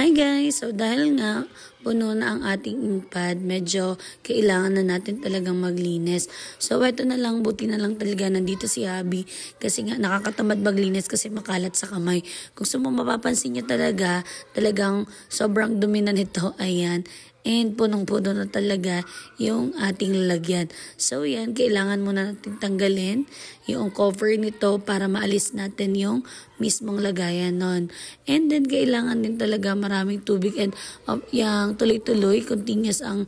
Hi guys! So dahil nga puno na ang ating inkpad, medyo kailangan na natin talagang maglinis. So eto na lang, buti na lang talaga nandito si Abby kasi nga nakakatamad maglinis kasi makalat sa kamay. Kung mapapansin nyo talagang sobrang dumi na nito, ayan. And punong-puno na talaga yung ating lalagyan. So yan, kailangan muna natin tanggalin yung cover nito para maalis natin yung mismong lagayan nun. And then kailangan din talaga maraming tubig and yung tuloy-tuloy, continuous ang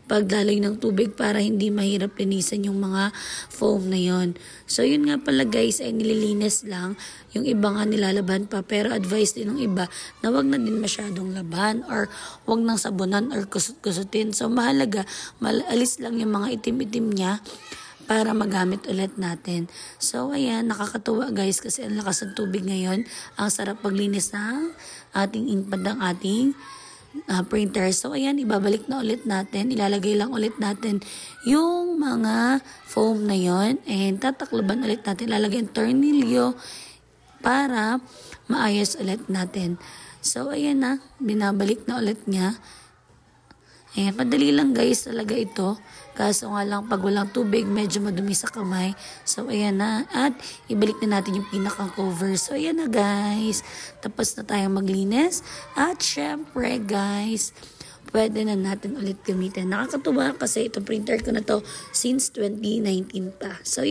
pagdaloy ng tubig para hindi mahirap linisan yung mga foam na yon. So yun nga pala guys, ay nililinis lang. Yung iba nga nilalaban pa, pero advice din ng iba na wag na din masyadong laban or wag nang sabunan or kusut-kusutin. So mahalaga, alis lang yung mga itim-itim niya para magamit ulit natin. So ayan, nakakatuwa guys kasi ang lakas ng tubig ngayon. Ang sarap paglinis ng ating inkpad ng ating printer. So ayan, ibabalik na ulit natin. Ilalagay lang ulit natin yung mga foam na yon and tatakloban ulit natin. Ilalagay ang tornilyo para maayos ulit natin. So ayan na, binabalik na ulit niya. Ayan, madali lang guys talaga ito. Kaso nga lang pag walang tubig, medyo madumi sa kamay. So ayan na. At ibalik na natin yung pinaka-cover. So ayan na guys. Tapos na tayong maglinis. At syempre guys, pwede na natin ulit gamitin. Nakakatuwa kasi itong printer ko na to since 2019 pa. So